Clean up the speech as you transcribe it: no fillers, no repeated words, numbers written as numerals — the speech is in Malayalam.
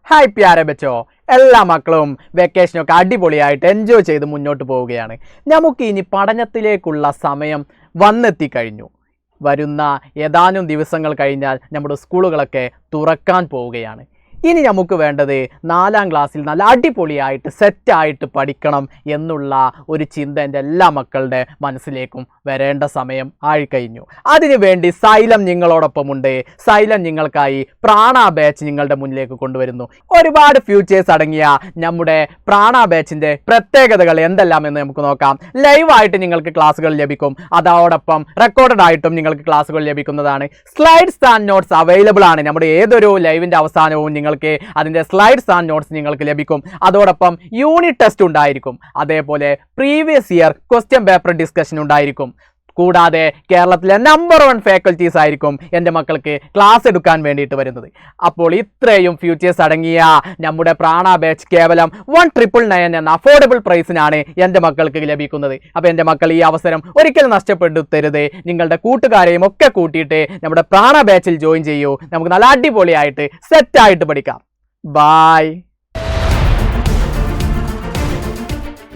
ഹായ് പ്യാരെ ബച്ചോ, എല്ലാ മക്കളും വെക്കേഷനൊക്കെ അടിപൊളിയായിട്ട് എൻജോയ് ചെയ്ത് മുന്നോട്ട് പോവുകയാണ്. നമുക്ക് ഇനി പഠനത്തിലേക്കുള്ള സമയം വന്നെത്തിക്കഴിഞ്ഞു. വരുന്ന ഏതാനും ദിവസങ്ങൾ കഴിഞ്ഞാൽ നമ്മുടെ സ്കൂളുകളൊക്കെ തുറക്കാൻ പോവുകയാണ്. ഇനി നമുക്ക് വേണ്ടത് 4ാം ക്ലാസ്സിൽ നല്ല അടിപൊളിയായിട്ട് സെറ്റായിട്ട് പഠിക്കണം എന്നുള്ള ഒരു ചിന്ത എൻ്റെ എല്ലാ മക്കളുടെ മനസ്സിലേക്കും വരേണ്ട സമയം ആയിക്കഴിഞ്ഞു. അതിനു വേണ്ടി സൈലം നിങ്ങളോടൊപ്പമുണ്ട്. സൈലം നിങ്ങൾക്കായി പ്രാണ ബാച്ച് നിങ്ങളുടെ മുന്നിലേക്ക് കൊണ്ടുവരുന്നു. ഒരുപാട് ഫ്യൂച്ചേഴ്സ് അടങ്ങിയ നമ്മുടെ പ്രാണ ബാച്ചിൻ്റെ പ്രത്യേകതകൾ എന്തെല്ലാമെന്ന് നമുക്ക് നോക്കാം. ലൈവായിട്ട് നിങ്ങൾക്ക് ക്ലാസ്സുകൾ ലഭിക്കും. അതോടൊപ്പം റെക്കോർഡഡ് ആയിട്ടും നിങ്ങൾക്ക് ക്ലാസ്സുകൾ ലഭിക്കുന്നതാണ്. സ്ലൈഡ്സ് ആൻഡ് നോട്ട്സ് അവൈലബിൾ ആണ്. നമ്മുടെ ഏതൊരു ലൈവിൻ്റെ അവസാനവും നിങ്ങൾക്ക് അതിൻ്റെ സ്ലൈഡ്സ് ആൻഡ് നോട്ട്സ് നിങ്ങൾക്ക് ലഭിക്കും. അതോടൊപ്പം യൂണിറ്റ് ടെസ്റ്റ് ഉണ്ടായിരിക്കും. അതേപോലെ previous year question paper discussion ഉണ്ടായിരിക്കും. കൂടാതെ കേരളത്തിലെ നമ്പർ 1 ഫാക്കൽറ്റീസ് ആയിരിക്കും എൻ്റെ മക്കൾക്ക് ക്ലാസ് എടുക്കാൻ വേണ്ടിയിട്ട് വരുന്നത്. അപ്പോൾ ഇത്രയും ഫ്യൂച്ചേഴ്സ് അടങ്ങിയ നമ്മുടെ പ്രാണ ബാച്ച് കേവലം 1999 എന്ന അഫോർഡബിൾ പ്രൈസിനാണ് എൻ്റെ മക്കൾക്ക് ലഭിക്കുന്നത്. അപ്പോൾ എൻ്റെ മക്കൾ ഈ അവസരം ഒരിക്കലും നഷ്ടപ്പെടുത്തരുത്. നിങ്ങളുടെ കൂട്ടുകാരെയും ഒക്കെ കൂട്ടിയിട്ട് നമ്മുടെ പ്രാണ ബാച്ചിൽ ജോയിൻ ചെയ്യൂ. നമുക്ക് നല്ല അടിപൊളിയായിട്ട് സെറ്റായിട്ട് പഠിക്കാം. ബായ്.